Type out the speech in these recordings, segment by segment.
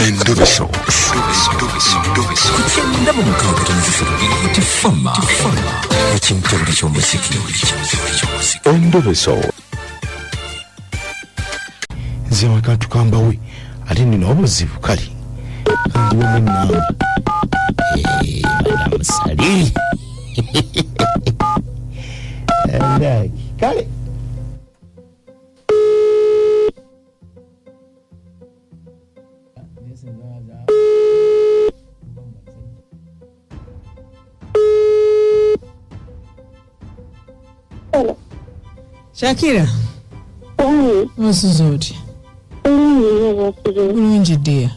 Endobeso. Kugenda mu mukaaga tifama ekintu buli ky'omuziki. Endobeso. Nze katukamba we ate nina obuzibu kali ndiwo mwenamba Madam Sali ndaki kale Shakira. Osuzoti. Bulungi dear.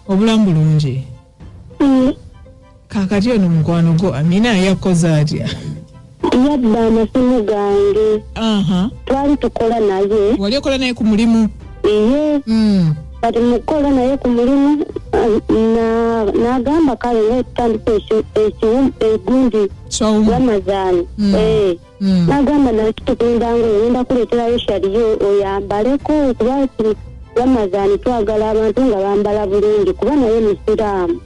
Obulamu bulungi. Kakati ono mukwano gwo Amina yakoze atya? Yadda amasimu gange. Twali tukola naye. Wali okola naye ku mulimu? Kati mukola naye ku mulimu n'agamba kale netutandika egundi Ramazani. N'agamba nakitugenda ngenda kuleeterayo shaliyo oyambaleko kuba Ramazani twagala abantu nga bambala bulungi kuba naye musiraamu.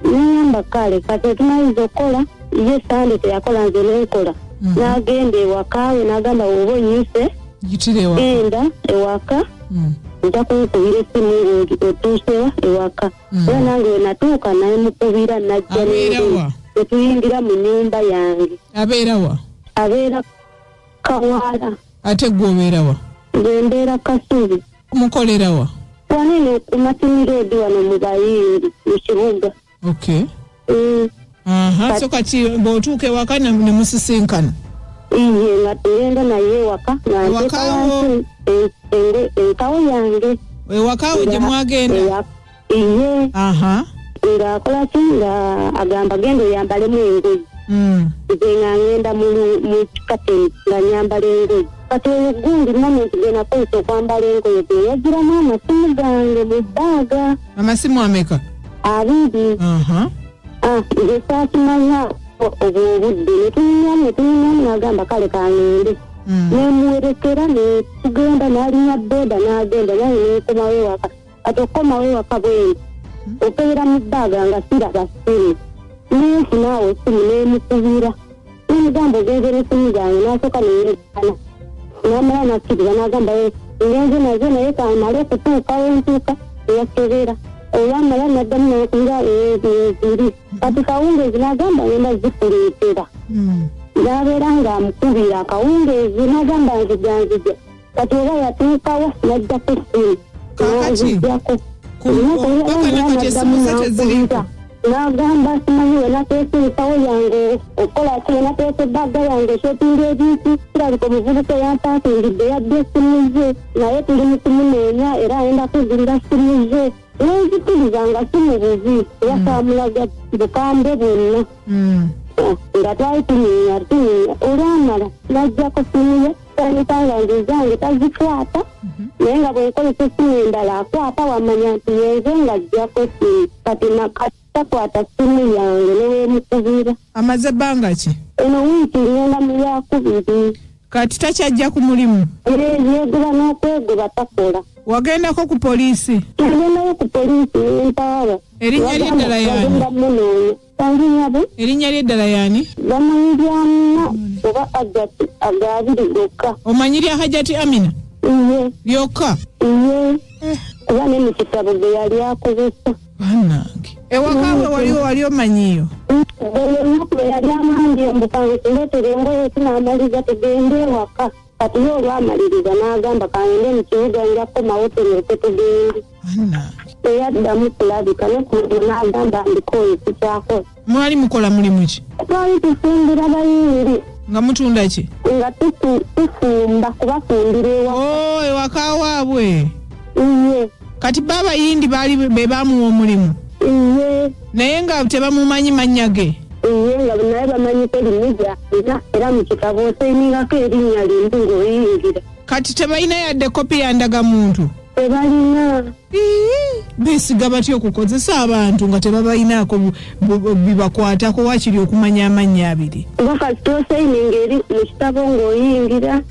N'agamba kale kati tumayiza okukola ye Sande teyakola nze nenkola. N'agenda ewaka we n'agamba woba onyise genda ewaka nja kumukubira essimu otuusewa ewaka. Era nange we natuuka naye mukubira najja netuyingira mu nnyumba yange. Abeera wa? Abeera Kawala. Ate gwe obeera wa? Nze mbeera Kasubi. Mukolera wa? Wanene ku Matini Road wano mu Bayindi mu kibuga. Okay. So kati bw'otuuka ewaka ne musisinkana? Iye nga tugenda naye ewaka enkawo yange. Ewakawo gye mwagenda? Iye. Ng'akola ki nga agamba genda oyambalemu engoye. Nze nga ngenda mu kateni nga nyambala engoye. Kati oyo gundi momenti gye nakozesa okwambala engoye gye yagiramu amasimu gange mu bbaaga. Amasimu ameka? 2. Nze saakimanya obudde netunyumamu n'agamba kale kangende. Nemuwerekera netugenda n'alinya boda n'agenda naye nekomawo ewaka. Kati okukomawo ewaka bwendi okeera mu bbaaga nga siraba ssimu. Nenfunaawo essimu nemukubira. Nemugamba ogenzera essimu zange n'asooka neyeekana. N'amala nakkiriza n'agamba ngenze nazo naye kamale okutuuka wentuuka eyakebera. Olwamala naddamu n'okubira eziri. Kati kawungeezi n'agamba ngenda zikuleetera. N'abeera ng'amukubira akawungeezi n'agamba nzija. Kati oba yatuukawo n'ajjako essimu. N'azijjako. N'agamba simanyi we nateesa ensawo yange okukola ki nateesa ebbagga yange ekyopinga ebintu kirabika omuvubuka yampaakingidde yadde essimu ze naye tuli mu kumuneenya era ayenda kugulira ssimu ze. Nenzikiriza nga si mu buvi era kaamulaga bukambwe bwonna nga twali tuminya olwamala n'ajjako ssimu ye tanikanga nze zange tazikwata naye nga bwenkozesa essimu endala akwata wamanya nti yenze nga ajjako essimu kati takwata ssimu yange neweemukubira. Amaze ebbanga ki? Eno wiiki ngenda mu yakubiri. Kati takyajja ku mulimu? Yeegula n'okwegoba takola. Wagendako ku poliisi? Nagendayo ku poliisi nentaaba. Erinnya ly'eddala yaani? Erinnya ly'eddala yaani? Bamanyi lya Amina oba Hajjati agabiri gokka. Omanyi lya Hajjati Amina? Iye. Lyokka? Iye. Kuba ne mu kitabo bwe yali akozesa. Bannange. Ewaka wali omanyiyo? Olunaku lwe yali amambye mbukange tuleetere engoye tunamaliza tugende ewaka. Kati ye olwamaliriza n'agamba kangende mu kibuga njakomawo tulyoke tugende. Teyaddamu kulabika n'okulimu n'agamba ndikooye tukyakola. Mwali mukola mulimu ki? Twali tufumbira bayindi. Nga mutunda ki? Nga tufumba kubafumbira ewaka. Ewaka waabwe? Iye. Kati b'abayindi be baamuwa omulimu? Iye. Naye nga tebamumanyi mannya ge? Iye nga naye bamanyiko erinnya era mu kitabo oseeningako erinnya lintu ng'oyingira. Kati tebalina yadde kopi ya ndagamuntu? Tebalina. Beesiga batya okukozesa abantu nga tebabalinaako bibakwatako wakiri okumanya amannya abiri? Kuba kati toseeninga eri mu kitabo ng'oyingira.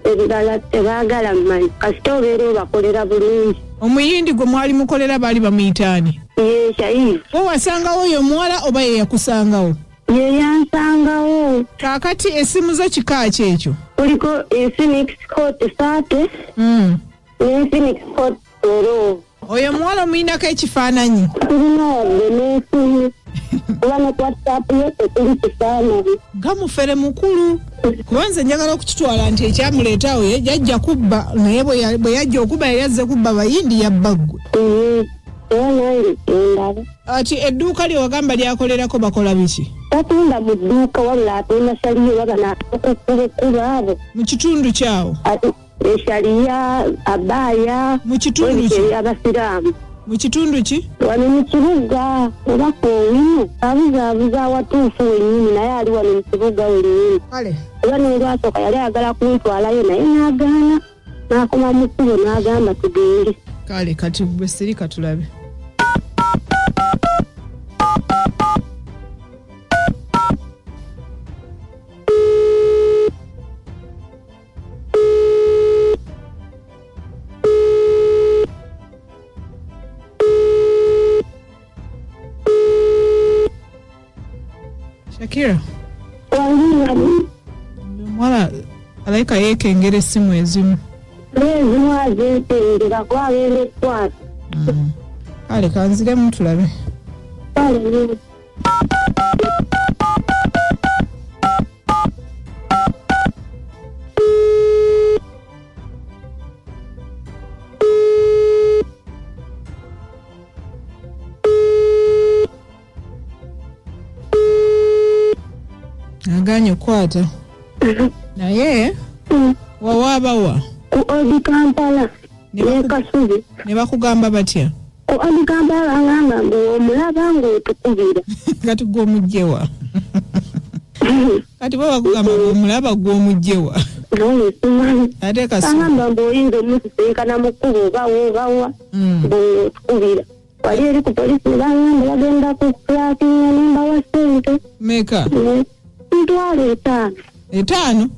ebirala tebaagala mmanyi kasita obeera obakolera bulungi. Omuyindi gwe mwali mukolera baali bamuyitaani? Ye Shaibu. Wo wasangawo oyo omuwala oba ye yakusangawo? Ye yansangawo. Kaakati essimu zo kika ki ekyo? Kuliko Infinix Hot 30 Infinix Hot Pro. Oyo omuwala omuyinako ekifaananyi? Tulina wadde n'essimu. Kuba ne WhatsApp ye tekuli kifaananyi. Gamufere mukulu. Kuba nze njagala okukitwala nti ekyamuleetaawo yajja kubba naye bwe yajja okubba yali azze kubba bayindi yabba ggwe. Nange endala. Ati edduuka lye wagamba lyakolerako bakola biki? Tatunda mu dduuka wabula atunda shaliyo babana okukuba abo. Mu kitundu kyawo? Eshaliya abaya. Mu kitundu ki? Abasiraamu. Mu kitundu ki? Wano mu kibuga oba koolino abuzaabuza awatuufu wennyini naye ali wano mu kibuga wennyini. Kale. Era n'olwasooka yali ayagala kuntwalayo naye n'agaana n'akoma mu kkubo n'agamba tugende. Kale kati bwe sirika tulabe. Shakira. Mwala alaika yeekengera essimu ezimu. Ezimu azeekengera kwabeera ekwata. Kale kanziremu tulabe. Kale. Aganye kwata. Naye wawaabawa? Ku odi Kampala. Ne Kasubi. Ne bakugamba batya? Ku odi Kampala bangamba mbu omulaba ng'otukubira. Kati gw'omugjewa. Kati bwe bakugamba omulaba gw'omugjewa. Nawe simanyi. Ate Kasubi. Bangamba mbu oyinza omusisenkana mu kkubo obawa ng'otukubira. Wali eri ku polisi ne bangamba bagenda ku fulakinga nembawa ssente. Meka? Ntwalo 5. 5?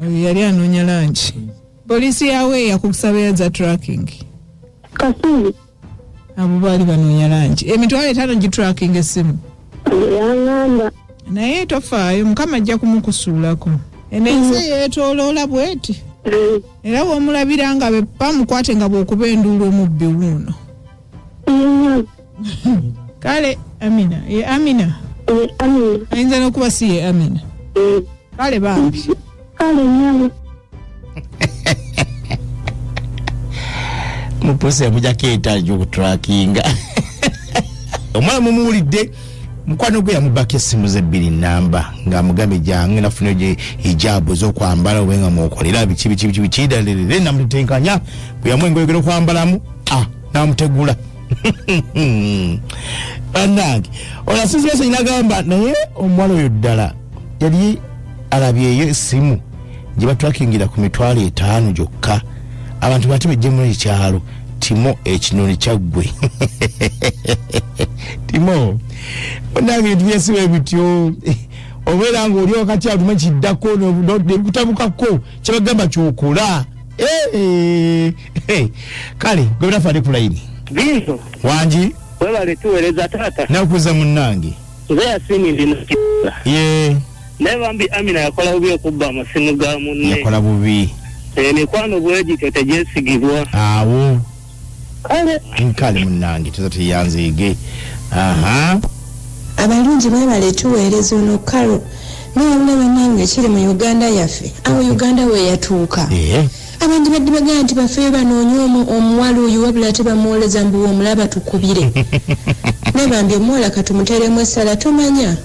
Oyo yali anoonya lanki. Polisi yawe yakusaba za tracking. Kasubi. Abo baali banoonya lanki. Emitwalo 5 gitracking essimu. Yangamba. Naye tofaayo Mukama ajja kumukusuulako. Enensi yeetooloola bweti. Era w'omulabira nga be bamukwate nga bw'okuba enduulu omubbi wuuno. Kale Amina. Amina. Amina. Ayinza n'okuba si ye Amina. Kale bambi. Kale nyama. Mupolisi yamujjako etaajja okutrakinga. Omwana mumuwulidde mukwano gwe yamubako essimu ze Bbiri namba ng'amugambye jange nafuna hijaabu ez'okwambala oba nga mwokolera biki dalirire namutenkanya bwe yamuwa engoye gw'okwambalamu n'amutegula. Bannange olasizireso nagamba naye omuwala oyo ddala yali alabyeyo essimu gye batwakingira ku mitwalo 5 gyokka. Abantu bati bejje mu ekyalo Timo ekinoni kyaggwe. Timo bannange ebintu byesiba ebityo obeera ng'oli wakati atuma kiddako nekutabukako kyebagamba kyokola. Kale gwe birafaade ku layini Bizo wangi webale tuweereza taata nakuza munnange nze yasini ndina kiza ye nebambi Amina yakola bubi okubba amasimu ga munne yakola bubi emikwano bwegito tegyesigibwa awo kale munnange tuza tuyanzeege abalungi mwebale tuweereza ono kalo newabula bannange kiri mu Uganda yaffe awo Uganda we yatuuka abantu badde bagamba nti bafeyo banoonya omuwala oyo wabula tebamuwoleza mbu omulaba tukubire nebambi omuwala katumuteremu essala tumanya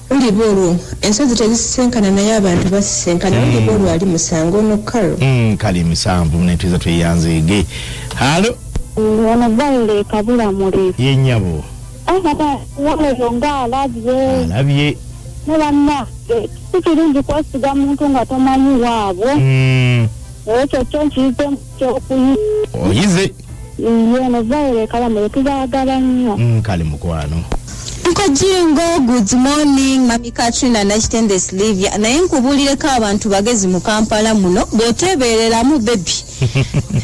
uliba olwo ensozi tezisisenkana naye abantu basisenkana uliba olwo ali musango ono kalo kale misanvu netuza tweyanzeege halo Ono baile kabula muri. Yenyabo. Kata wale zonga alabye. Ne banna. Tukirungi kwasiga muntu nga tomanyi waabo. Ekyo kyonkize kyokuyi. Oyize. Ono baile kala muri tuzagala nnyo. Kale mukwano. Nko Jingo, good morning, Mami Katrina Nashtende Slivia. Na nkubulireko abantu bagezi mu Kampala muno, botebereramu baby.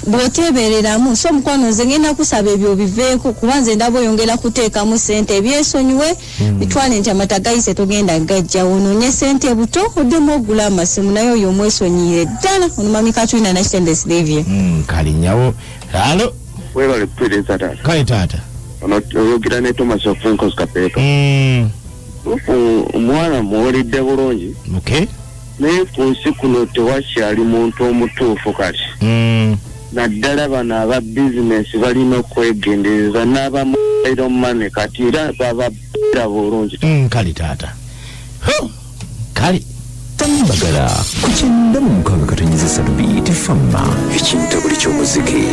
Botebereramu so mukwano nze ngenda kusaba ebyo biveeko kubanze ndabo yongera kuteekamu sente ebyesonyiwe bitwale nti amatagayise togenda gajja wononye sente buto oddemu ogula amasimu nayo oyo omwesonyiire ddala ono Mami Katrina Nashtende Slivia. Kali nyawo. Halo. Webale kupereza tata. Kale tata. Ono oyogera ne Thomas Ofenkos Kapeeka. Omwana muwulidde bulungi. Okay. Naye ku nsi kuno tewakyali muntu omutuufu kati. Naddala bano aba bizinesi balina okwegendereza n'abamuiro mane kati era bababira bulungi. Kale tata. Kale. Tambagala ku 96.3 FM ekintu buli ky'omuziki.